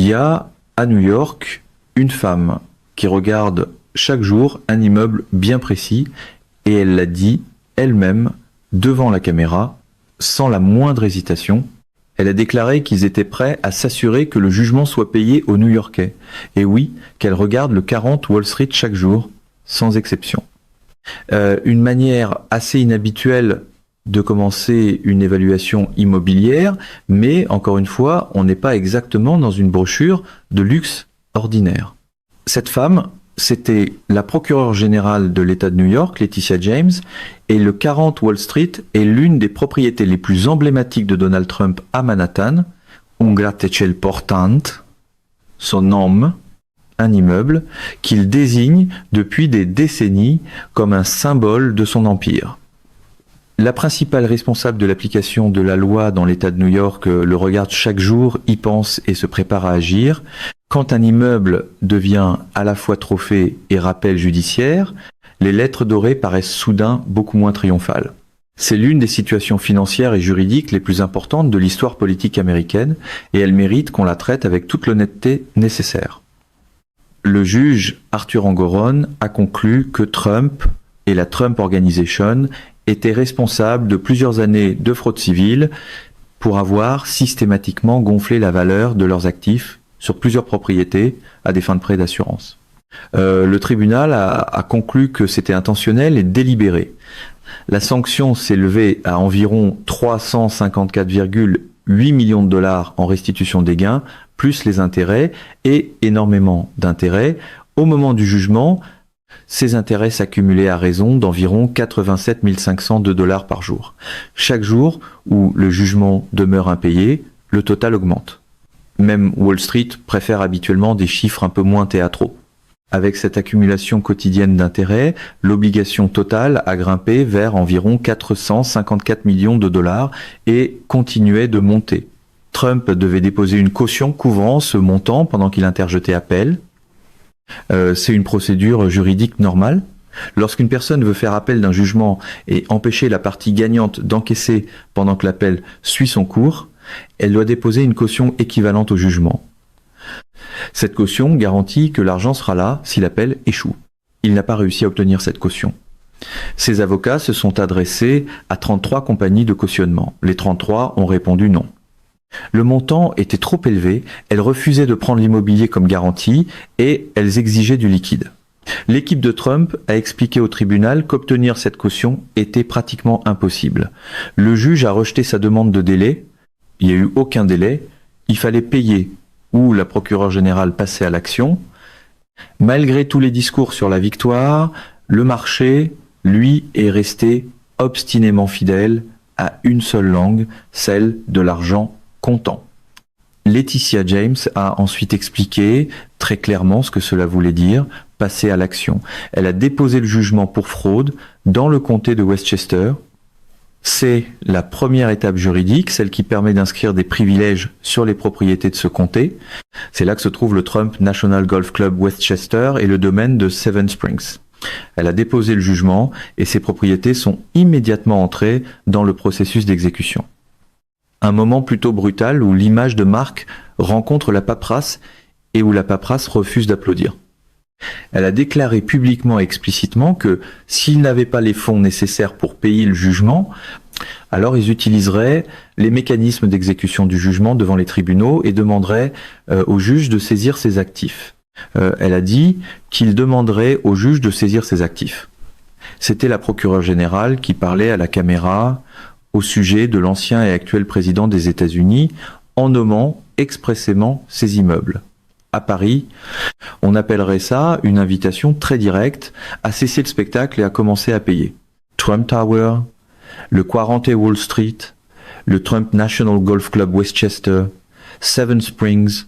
y a à New York une femme qui regarde chaque jour un immeuble bien précis et elle l'a dit elle-même devant la caméra, sans la moindre hésitation. Elle a déclaré qu'ils étaient prêts à s'assurer que le jugement soit payé aux New-Yorkais. Et oui, qu'elle regarde le 40 Wall Street chaque jour, sans exception. Une manière assez inhabituelle de commencer une évaluation immobilière, mais encore une fois, on n'est pas exactement dans une brochure de luxe ordinaire. Cette femme, c'était la procureure générale de l'État de New York, Letitia James, et le 40 Wall Street est l'une des propriétés les plus emblématiques de Donald Trump à Manhattan, un gratte-ciel portante, son nom, un immeuble qu'il désigne depuis des décennies comme un symbole de son empire. La principale responsable de l'application de la loi dans l'État de New York le regarde chaque jour, y pense et se prépare à agir. Quand un immeuble devient à la fois trophée et rappel judiciaire, les lettres dorées paraissent soudain beaucoup moins triomphales. C'est l'une des situations financières et juridiques les plus importantes de l'histoire politique américaine et elle mérite qu'on la traite avec toute l'honnêteté nécessaire. Le juge Arthur Engoron a conclu que Trump et la Trump Organization étaient responsables de plusieurs années de fraude civile pour avoir systématiquement gonflé la valeur de leurs actifs sur plusieurs propriétés à des fins de prêt d'assurance. Le tribunal a conclu que c'était intentionnel et délibéré. La sanction s'élevait à environ 354,8 millions de dollars en restitution des gains, plus les intérêts, et énormément d'intérêts. Au moment du jugement, ces intérêts s'accumulaient à raison d'environ 87 500 $ par jour. Chaque jour où le jugement demeure impayé, le total augmente. Même Wall Street préfère habituellement des chiffres un peu moins théâtraux. Avec cette accumulation quotidienne d'intérêts, l'obligation totale a grimpé vers environ 454 millions de dollars et continuait de monter. Trump devait déposer une caution couvrant ce montant pendant qu'il interjetait appel. C'est une procédure juridique normale. Lorsqu'une personne veut faire appel d'un jugement et empêcher la partie gagnante d'encaisser pendant que l'appel suit son cours, elle doit déposer une caution équivalente au jugement. Cette caution garantit que l'argent sera là si l'appel échoue. Il n'a pas réussi à obtenir cette caution. Ses avocats se sont adressés à 33 compagnies de cautionnement. Les 33 ont répondu non. Le montant était trop élevé, elles refusaient de prendre l'immobilier comme garantie et elles exigeaient du liquide. L'équipe de Trump a expliqué au tribunal qu'obtenir cette caution était pratiquement impossible. Le juge a rejeté sa demande de délai. Il n'y a eu aucun délai. Il fallait payer ou la procureure générale passait à l'action. Malgré tous les discours sur la victoire, le marché, lui, est resté obstinément fidèle à une seule langue, celle de l'argent comptant. Letitia James a ensuite expliqué très clairement ce que cela voulait dire, passer à l'action. Elle a déposé le jugement pour fraude dans le comté de Westchester. C'est la première étape juridique, celle qui permet d'inscrire des privilèges sur les propriétés de ce comté. C'est là que se trouve le Trump National Golf Club Westchester et le domaine de Seven Springs. Elle a déposé le jugement et ses propriétés sont immédiatement entrées dans le processus d'exécution. Un moment plutôt brutal où l'image de Mark rencontre la paperasse et où la paperasse refuse d'applaudir. Elle a déclaré publiquement et explicitement que s'ils n'avaient pas les fonds nécessaires pour payer le jugement, alors ils utiliseraient les mécanismes d'exécution du jugement devant les tribunaux et demanderaient au juge de saisir ses actifs. Elle a dit qu'il demanderait au juge de saisir ses actifs. C'était la procureure générale qui parlait à la caméra au sujet de l'ancien et actuel président des États-Unis en nommant expressément ses immeubles. À Paris, on appellerait ça une invitation très directe à cesser le spectacle et à commencer à payer. Trump Tower, le 40 Wall Street, le Trump National Golf Club Westchester, Seven Springs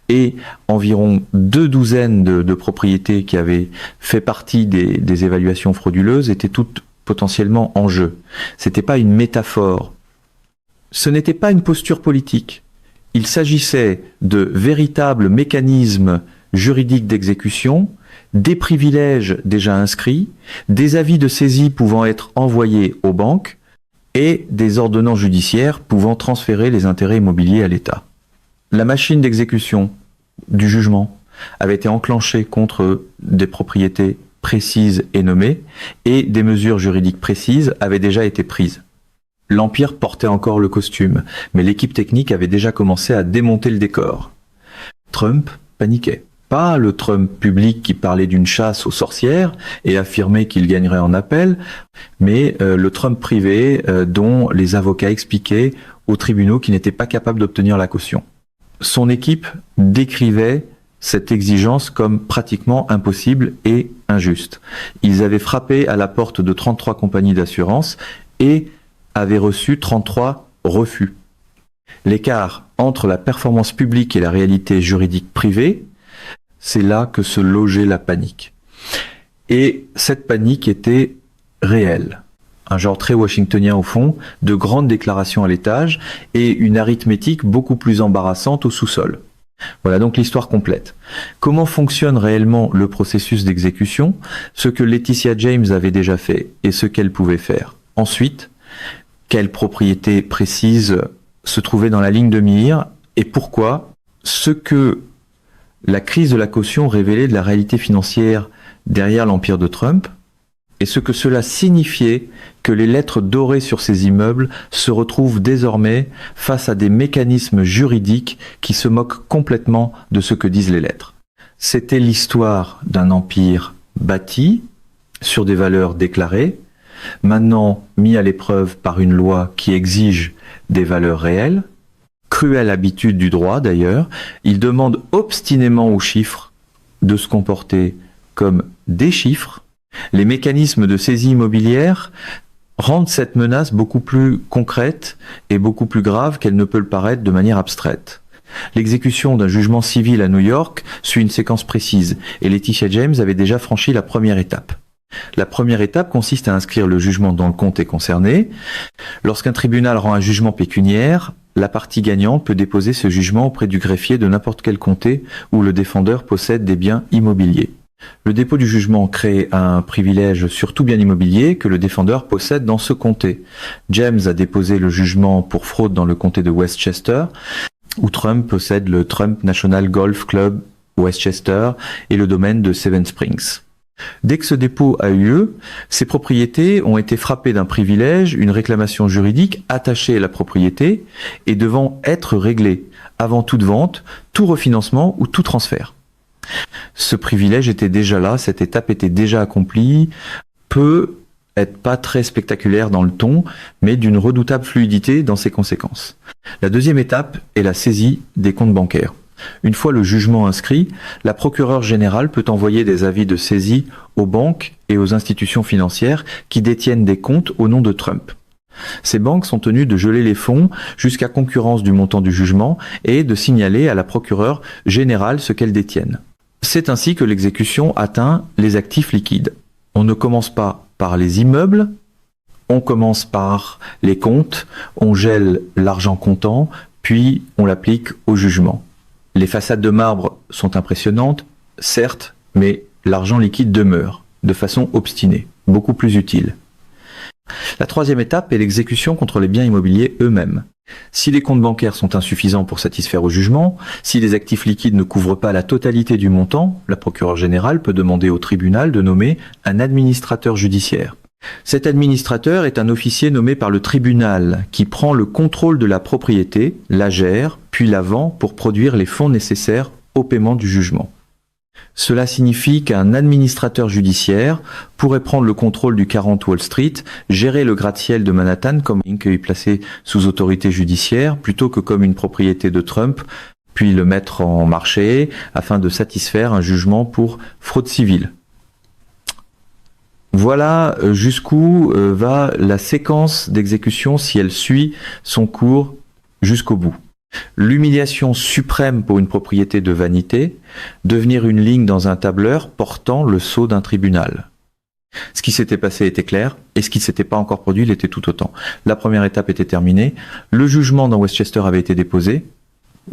et environ 2 douzaines de propriétés qui avaient fait partie des évaluations frauduleuses étaient toutes potentiellement en jeu. C'était pas une métaphore. Ce n'était pas une posture politique. Il s'agissait de véritables mécanismes juridiques d'exécution, des privilèges déjà inscrits, des avis de saisie pouvant être envoyés aux banques et des ordonnances judiciaires pouvant transférer les intérêts immobiliers à l'État. La machine d'exécution du jugement avait été enclenché contre des propriétés précises et nommées, et des mesures juridiques précises avaient déjà été prises. L'Empire portait encore le costume, mais l'équipe technique avait déjà commencé à démonter le décor. Trump paniquait. Pas le Trump public qui parlait d'une chasse aux sorcières et affirmait qu'il gagnerait en appel, mais le Trump privé dont les avocats expliquaient aux tribunaux qu'ils n'étaient pas capables d'obtenir la caution. Son équipe décrivait cette exigence comme pratiquement impossible et injuste. Ils avaient frappé à la porte de 33 compagnies d'assurance et avaient reçu 33 refus. L'écart entre la performance publique et la réalité juridique privée, c'est là que se logeait la panique. Et cette panique était réelle. Un genre très washingtonien au fond, de grandes déclarations à l'étage et une arithmétique beaucoup plus embarrassante au sous-sol. Voilà donc l'histoire complète. Comment fonctionne réellement le processus d'exécution, ce que Laetitia James avait déjà fait et ce qu'elle pouvait faire. Ensuite, quelles propriétés précises se trouvaient dans la ligne de mire et pourquoi ce que la crise de la caution révélait de la réalité financière derrière l'empire de Trump et ce que cela signifiait que les lettres dorées sur ces immeubles se retrouvent désormais face à des mécanismes juridiques qui se moquent complètement de ce que disent les lettres. C'était l'histoire d'un empire bâti sur des valeurs déclarées, maintenant mis à l'épreuve par une loi qui exige des valeurs réelles, cruelle habitude du droit d'ailleurs, il demande obstinément aux chiffres de se comporter comme des chiffres. Les mécanismes de saisie immobilière rendent cette menace beaucoup plus concrète et beaucoup plus grave qu'elle ne peut le paraître de manière abstraite. L'exécution d'un jugement civil à New York suit une séquence précise et Laetitia James avait déjà franchi la première étape. La première étape consiste à inscrire le jugement dans le comté concerné. Lorsqu'un tribunal rend un jugement pécuniaire, la partie gagnante peut déposer ce jugement auprès du greffier de n'importe quel comté où le défendeur possède des biens immobiliers. Le dépôt du jugement crée un privilège sur tout bien immobilier que le défendeur possède dans ce comté. James a déposé le jugement pour fraude dans le comté de Westchester, où Trump possède le Trump National Golf Club Westchester et le domaine de Seven Springs. Dès que ce dépôt a eu lieu, ces propriétés ont été frappées d'un privilège, une réclamation juridique attachée à la propriété et devant être réglée avant toute vente, tout refinancement ou tout transfert. Ce privilège était déjà là, cette étape était déjà accomplie, peut être pas très spectaculaire dans le ton, mais d'une redoutable fluidité dans ses conséquences. La deuxième étape est la saisie des comptes bancaires. Une fois le jugement inscrit, la procureure générale peut envoyer des avis de saisie aux banques et aux institutions financières qui détiennent des comptes au nom de Trump. Ces banques sont tenues de geler les fonds jusqu'à concurrence du montant du jugement et de signaler à la procureure générale ce qu'elles détiennent. C'est ainsi que l'exécution atteint les actifs liquides. On ne commence pas par les immeubles, on commence par les comptes, on gèle l'argent comptant, puis on l'applique au jugement. Les façades de marbre sont impressionnantes, certes, mais l'argent liquide demeure, de façon obstinée, beaucoup plus utile. La troisième étape est l'exécution contre les biens immobiliers eux-mêmes. Si les comptes bancaires sont insuffisants pour satisfaire au jugement, si les actifs liquides ne couvrent pas la totalité du montant, la procureure générale peut demander au tribunal de nommer un administrateur judiciaire. Cet administrateur est un officier nommé par le tribunal qui prend le contrôle de la propriété, la gère, puis la vend pour produire les fonds nécessaires au paiement du jugement. Cela signifie qu'un administrateur judiciaire pourrait prendre le contrôle du 40 Wall Street, gérer le gratte-ciel de Manhattan comme une est placé sous autorité judiciaire, plutôt que comme une propriété de Trump, puis le mettre en marché afin de satisfaire un jugement pour fraude civile. Voilà jusqu'où va la séquence d'exécution si elle suit son cours jusqu'au bout. L'humiliation suprême pour une propriété de vanité, devenir une ligne dans un tableur portant le sceau d'un tribunal. Ce qui s'était passé était clair, et ce qui ne s'était pas encore produit l'était tout autant. La première étape était terminée, le jugement dans Westchester avait été déposé,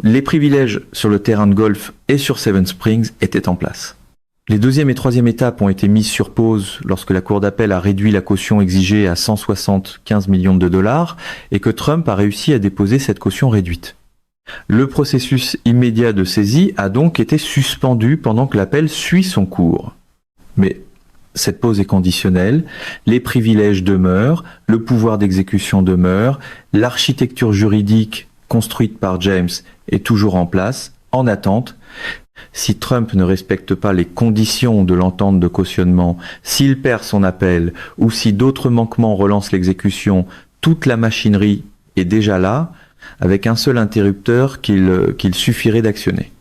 les privilèges sur le terrain de golf et sur Seven Springs étaient en place. Les deuxième et troisième étapes ont été mises sur pause lorsque la Cour d'appel a réduit la caution exigée à 175 millions de dollars et que Trump a réussi à déposer cette caution réduite. Le processus immédiat de saisie a donc été suspendu pendant que l'appel suit son cours. Mais cette pause est conditionnelle, les privilèges demeurent, le pouvoir d'exécution demeure, l'architecture juridique construite par James est toujours en place, en attente. Si Trump ne respecte pas les conditions de l'entente de cautionnement, s'il perd son appel ou si d'autres manquements relancent l'exécution, toute la machinerie est déjà là, avec un seul interrupteur qu'il suffirait d'actionner.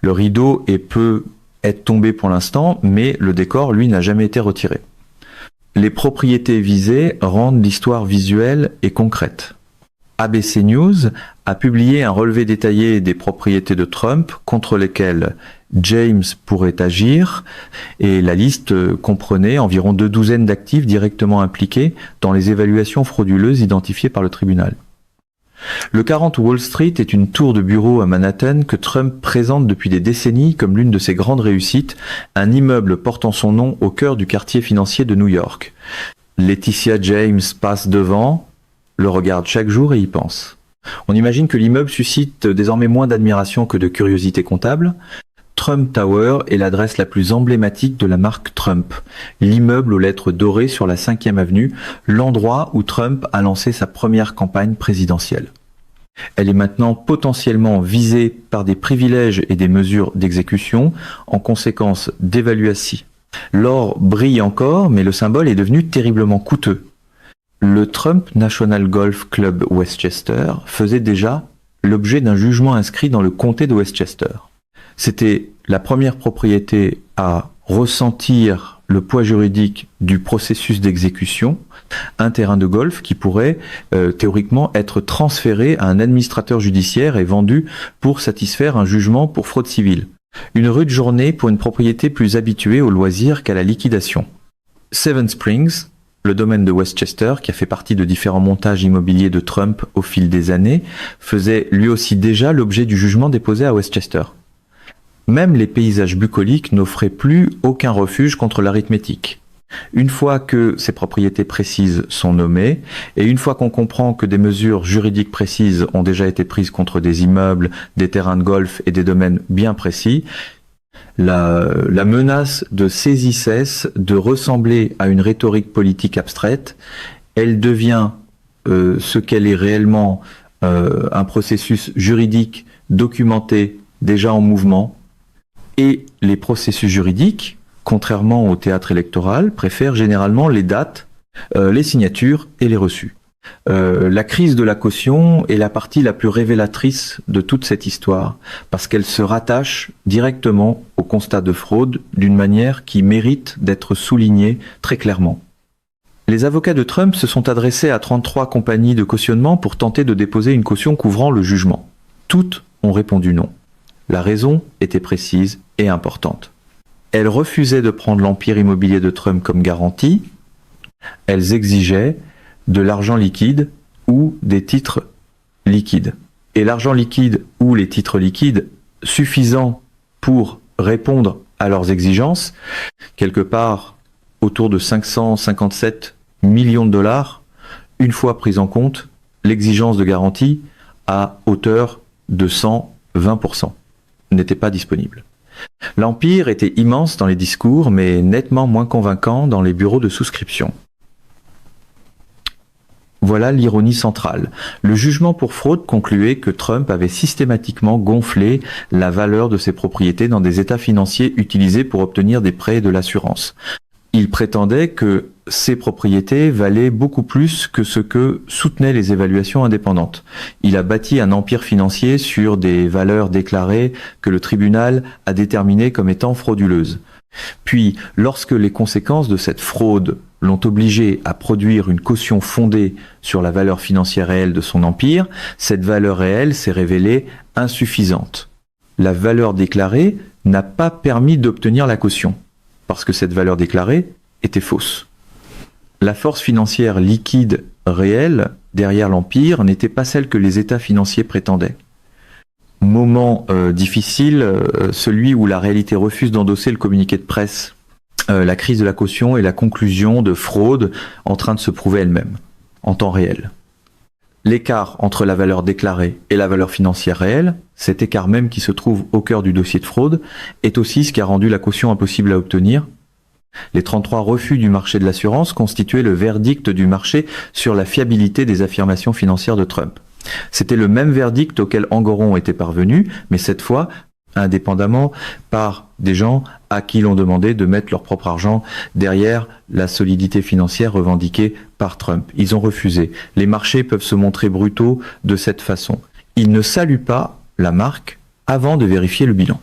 Le rideau peut être tombé pour l'instant, mais le décor, lui, n'a jamais été retiré. Les propriétés visées rendent l'histoire visuelle et concrète. ABC News a publié un relevé détaillé des propriétés de Trump contre lesquelles James pourrait agir, et la liste comprenait environ 2 douzaines d'actifs directement impliqués dans les évaluations frauduleuses identifiées par le tribunal. Le 40 Wall Street est une tour de bureau à Manhattan que Trump présente depuis des décennies comme l'une de ses grandes réussites, un immeuble portant son nom au cœur du quartier financier de New York. Laetitia James passe devant, le regarde chaque jour et y pense. On imagine que l'immeuble suscite désormais moins d'admiration que de curiosité comptable. Trump Tower est l'adresse la plus emblématique de la marque Trump. L'immeuble aux lettres dorées sur la 5e avenue, l'endroit où Trump a lancé sa première campagne présidentielle. Elle est maintenant potentiellement visée par des privilèges et des mesures d'exécution, en conséquence d'évaluation. L'or brille encore, mais le symbole est devenu terriblement coûteux. Le Trump National Golf Club Westchester faisait déjà l'objet d'un jugement inscrit dans le comté de Westchester. C'était la première propriété à ressentir le poids juridique du processus d'exécution, un terrain de golf qui pourrait théoriquement être transféré à un administrateur judiciaire et vendu pour satisfaire un jugement pour fraude civile. Une rude journée pour une propriété plus habituée au loisir qu'à la liquidation. Seven Springs, le domaine de Westchester, qui a fait partie de différents montages immobiliers de Trump au fil des années, faisait lui aussi déjà l'objet du jugement déposé à Westchester. Même les paysages bucoliques n'offraient plus aucun refuge contre l'arithmétique. Une fois que ces propriétés précises sont nommées, et une fois qu'on comprend que des mesures juridiques précises ont déjà été prises contre des immeubles, des terrains de golf et des domaines bien précis, la menace de saisie cesse de ressembler à une rhétorique politique abstraite. Elle devient ce qu'elle est réellement, un processus juridique documenté, déjà en mouvement. Et les processus juridiques, contrairement au théâtre électoral, préfèrent généralement les dates, les signatures et les reçus. La crise de la caution est la partie la plus révélatrice de toute cette histoire, parce qu'elle se rattache directement au constat de fraude d'une manière qui mérite d'être soulignée très clairement. Les avocats de Trump se sont adressés à 33 compagnies de cautionnement pour tenter de déposer une caution couvrant le jugement. Toutes ont répondu non. La raison était précise et importante. Elles refusaient de prendre l'empire immobilier de Trump comme garantie. Elles exigeaient de l'argent liquide ou des titres liquides. Et l'argent liquide ou les titres liquides suffisants pour répondre à leurs exigences, quelque part autour de 557 millions de dollars, une fois prise en compte l'exigence de garantie à hauteur de 120%, n'était pas disponible. L'empire était immense dans les discours, mais nettement moins convaincant dans les bureaux de souscription. Voilà l'ironie centrale. Le jugement pour fraude concluait que Trump avait systématiquement gonflé la valeur de ses propriétés dans des états financiers utilisés pour obtenir des prêts et de l'assurance. Il prétendait que ces propriétés valaient beaucoup plus que ce que soutenaient les évaluations indépendantes. Il a bâti un empire financier sur des valeurs déclarées que le tribunal a déterminées comme étant frauduleuses. Puis, lorsque les conséquences de cette fraude l'ont obligé à produire une caution fondée sur la valeur financière réelle de son empire, cette valeur réelle s'est révélée insuffisante. La valeur déclarée n'a pas permis d'obtenir la caution, parce que cette valeur déclarée était fausse. La force financière liquide réelle derrière l'empire n'était pas celle que les états financiers prétendaient. Moment difficile, celui où la réalité refuse d'endosser le communiqué de presse. La crise de la caution et la conclusion de fraude en train de se prouver elle-même, en temps réel. L'écart entre la valeur déclarée et la valeur financière réelle, cet écart même qui se trouve au cœur du dossier de fraude, est aussi ce qui a rendu la caution impossible à obtenir. Les 33 refus du marché de l'assurance constituaient le verdict du marché sur la fiabilité des affirmations financières de Trump. C'était le même verdict auquel Engoron était parvenu, mais cette fois, indépendamment, par des gens à qui l'on demandait de mettre leur propre argent derrière la solidité financière revendiquée par Trump. Ils ont refusé. Les marchés peuvent se montrer brutaux de cette façon. Ils ne saluent pas la marque avant de vérifier le bilan.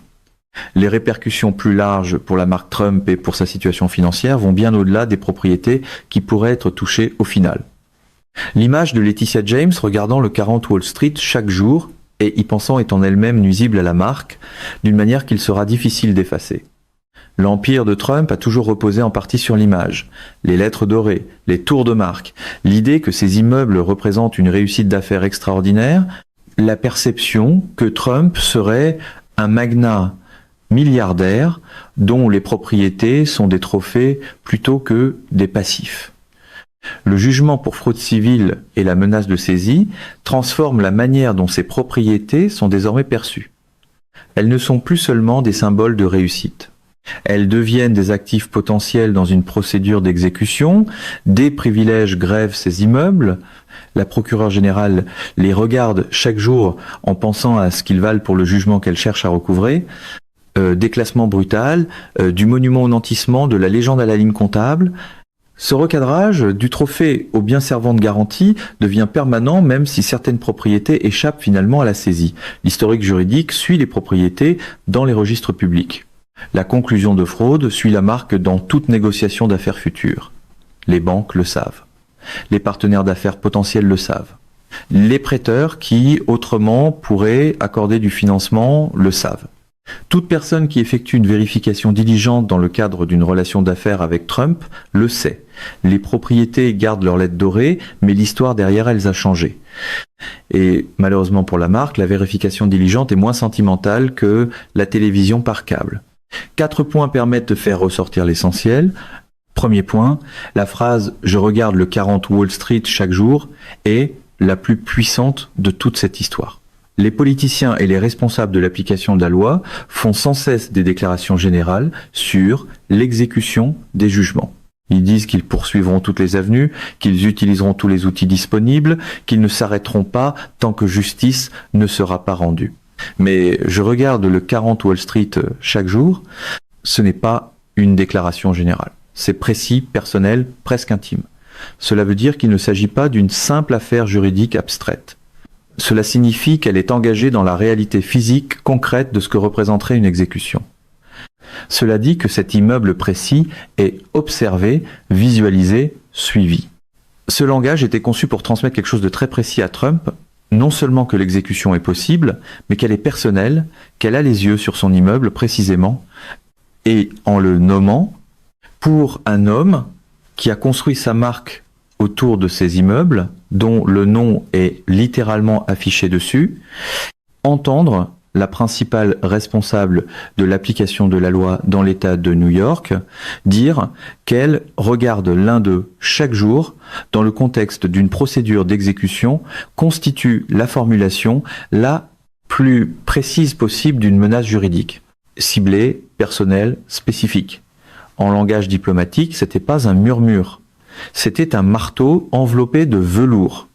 Les répercussions plus larges pour la marque Trump et pour sa situation financière vont bien au-delà des propriétés qui pourraient être touchées au final. L'image de Laetitia James regardant le 40 Wall Street chaque jour et y pensant est en elle-même nuisible à la marque, d'une manière qu'il sera difficile d'effacer. L'empire de Trump a toujours reposé en partie sur l'image, les lettres dorées, les tours de marque, l'idée que ces immeubles représentent une réussite d'affaires extraordinaire, la perception que Trump serait un magnat milliardaires dont les propriétés sont des trophées plutôt que des passifs. Le jugement pour fraude civile et la menace de saisie transforment la manière dont ces propriétés sont désormais perçues. Elles ne sont plus seulement des symboles de réussite. Elles deviennent des actifs potentiels dans une procédure d'exécution, des privilèges grèvent ces immeubles, la procureure générale les regarde chaque jour en pensant à ce qu'ils valent pour le jugement qu'elle cherche à recouvrer, déclassement brutal, du monument au nantissement, de la légende à la ligne comptable. Ce recadrage du trophée au bien servant de garantie devient permanent même si certaines propriétés échappent finalement à la saisie. L'historique juridique suit les propriétés dans les registres publics. La conclusion de fraude suit la marque dans toute négociation d'affaires futures. Les banques le savent. Les partenaires d'affaires potentiels le savent. Les prêteurs qui, autrement, pourraient accorder du financement le savent. Toute personne qui effectue une vérification diligente dans le cadre d'une relation d'affaires avec Trump le sait. Les propriétés gardent leurs lettres dorées, mais l'histoire derrière elles a changé. Et malheureusement pour la marque, la vérification diligente est moins sentimentale que la télévision par câble. 4 points permettent de faire ressortir l'essentiel. Premier point, la phrase « Je regarde le 40 Wall Street chaque jour » est la plus puissante de toute cette histoire. Les politiciens et les responsables de l'application de la loi font sans cesse des déclarations générales sur l'exécution des jugements. Ils disent qu'ils poursuivront toutes les avenues, qu'ils utiliseront tous les outils disponibles, qu'ils ne s'arrêteront pas tant que justice ne sera pas rendue. Mais je regarde le 40 Wall Street chaque jour, ce n'est pas une déclaration générale. C'est précis, personnel, presque intime. Cela veut dire qu'il ne s'agit pas d'une simple affaire juridique abstraite. Cela signifie qu'elle est engagée dans la réalité physique concrète de ce que représenterait une exécution. Cela dit que cet immeuble précis est observé, visualisé, suivi. Ce langage était conçu pour transmettre quelque chose de très précis à Trump, non seulement que l'exécution est possible, mais qu'elle est personnelle, qu'elle a les yeux sur son immeuble précisément, et en le nommant, pour un homme qui a construit sa marque autour de ces immeubles, dont le nom est littéralement affiché dessus, entendre la principale responsable de l'application de la loi dans l'État de New York dire qu'elle regarde l'un d'eux chaque jour dans le contexte d'une procédure d'exécution constitue la formulation la plus précise possible d'une menace juridique, ciblée, personnelle, spécifique. En langage diplomatique, c'était pas un murmure. C'était un marteau enveloppé de velours.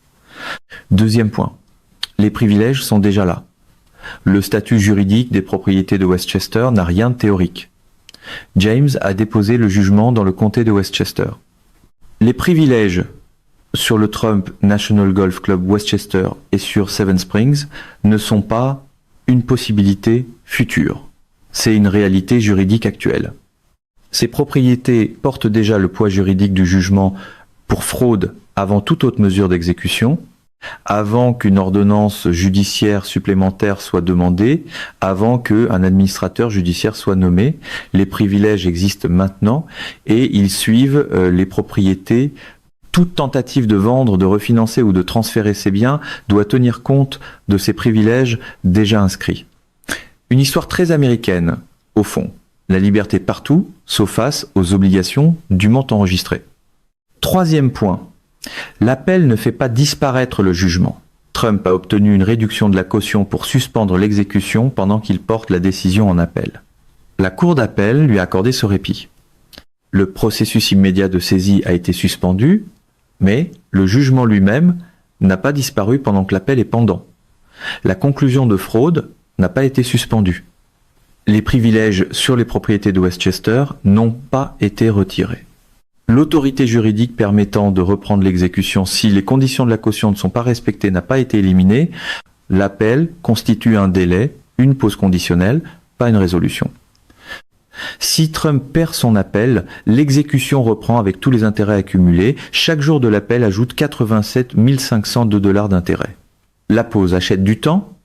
Deuxième point, les privilèges sont déjà là. Le statut juridique des propriétés de Westchester n'a rien de théorique. James a déposé le jugement dans le comté de Westchester. Les privilèges sur le Trump National Golf Club Westchester et sur Seven Springs ne sont pas une possibilité future. C'est une réalité juridique actuelle. Ces propriétés portent déjà le poids juridique du jugement pour fraude avant toute autre mesure d'exécution, avant qu'une ordonnance judiciaire supplémentaire soit demandée, avant qu'un administrateur judiciaire soit nommé. Les privilèges existent maintenant et ils suivent les propriétés. Toute tentative de vendre, de refinancer ou de transférer ces biens doit tenir compte de ces privilèges déjà inscrits. Une histoire très américaine, au fond. La liberté partout, sauf face aux obligations dûment enregistrées. Troisième point, l'appel ne fait pas disparaître le jugement. Trump a obtenu une réduction de la caution pour suspendre l'exécution pendant qu'il porte la décision en appel. La Cour d'appel lui a accordé ce répit. Le processus immédiat de saisie a été suspendu, mais le jugement lui-même n'a pas disparu pendant que l'appel est pendant. La conclusion de fraude n'a pas été suspendue. Les privilèges sur les propriétés de Westchester n'ont pas été retirés. L'autorité juridique permettant de reprendre l'exécution si les conditions de la caution ne sont pas respectées n'a pas été éliminée. L'appel constitue un délai, une pause conditionnelle, pas une résolution. Si Trump perd son appel, l'exécution reprend avec tous les intérêts accumulés. Chaque jour de l'appel ajoute 87 502 $ d'intérêt. La pause achète du temps,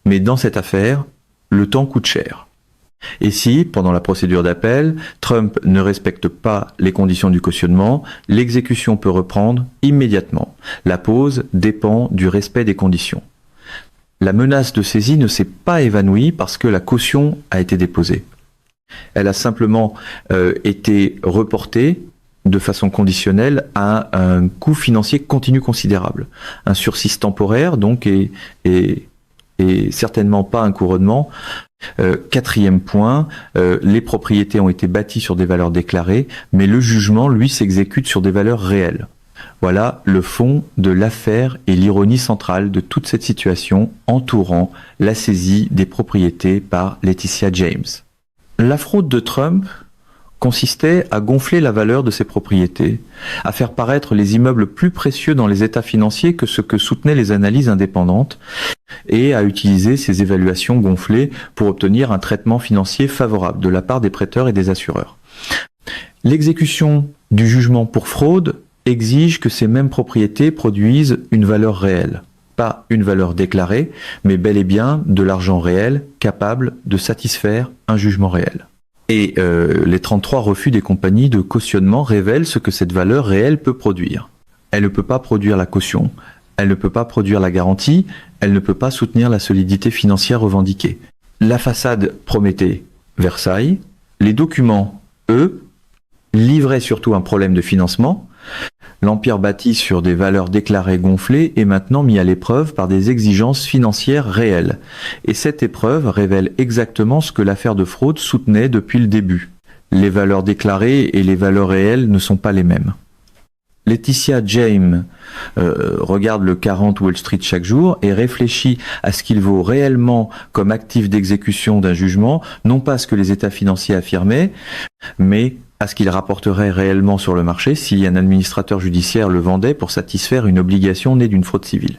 mais dans cette affaire, le temps coûte cher. Et si, pendant la procédure d'appel, Trump ne respecte pas les conditions du cautionnement, l'exécution peut reprendre immédiatement. La pause dépend du respect des conditions. La menace de saisie ne s'est pas évanouie parce que la caution a été déposée. Elle a simplement été reportée de façon conditionnelle à un coût financier continu considérable. Un sursis temporaire, donc, et certainement pas un couronnement. Quatrième point, les propriétés ont été bâties sur des valeurs déclarées, mais le jugement, lui, s'exécute sur des valeurs réelles. Voilà le fond de l'affaire et l'ironie centrale de toute cette situation entourant la saisie des propriétés par Laetitia James. La fraude de Trump consistait à gonfler la valeur de ses propriétés, à faire paraître les immeubles plus précieux dans les états financiers que ce que soutenaient les analyses indépendantes, et à utiliser ces évaluations gonflées pour obtenir un traitement financier favorable de la part des prêteurs et des assureurs. L'exécution du jugement pour fraude exige que ces mêmes propriétés produisent une valeur réelle. Pas une valeur déclarée, mais bel et bien de l'argent réel capable de satisfaire un jugement réel. Et les 33 refus des compagnies de cautionnement révèlent ce que cette valeur réelle peut produire. Elle ne peut pas produire la caution, elle ne peut pas produire la garantie, elle ne peut pas soutenir la solidité financière revendiquée. La façade promettait Versailles, les documents, eux, livraient surtout un problème de financement. L'Empire bâti sur des valeurs déclarées gonflées est maintenant mis à l'épreuve par des exigences financières réelles. Et cette épreuve révèle exactement ce que l'affaire de fraude soutenait depuis le début. Les valeurs déclarées et les valeurs réelles ne sont pas les mêmes. Laetitia James regarde le 40 Wall Street chaque jour et réfléchit à ce qu'il vaut réellement comme actif d'exécution d'un jugement, non pas ce que les états financiers affirmaient, mais à ce qu'il rapporterait réellement sur le marché si un administrateur judiciaire le vendait pour satisfaire une obligation née d'une fraude civile.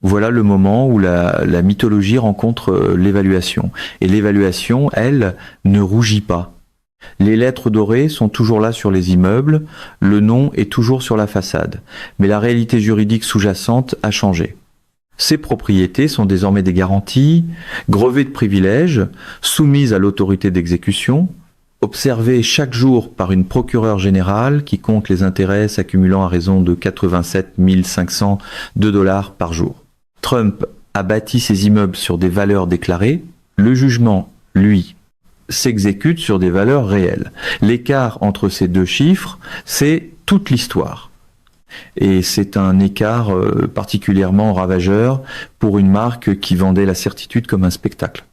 Voilà le moment où la mythologie rencontre l'évaluation. Et l'évaluation, elle, ne rougit pas. Les lettres dorées sont toujours là sur les immeubles, le nom est toujours sur la façade. Mais la réalité juridique sous-jacente a changé. Ces propriétés sont désormais des garanties, grevées de privilèges, soumises à l'autorité d'exécution, observées chaque jour par une procureure générale qui compte les intérêts s'accumulant à raison de 87 502 $ par jour. Trump a bâti ses immeubles sur des valeurs déclarées. Le jugement, lui, s'exécute sur des valeurs réelles. L'écart entre ces deux chiffres, c'est toute l'histoire. Et c'est un écart particulièrement ravageur pour une marque qui vendait la certitude comme un spectacle.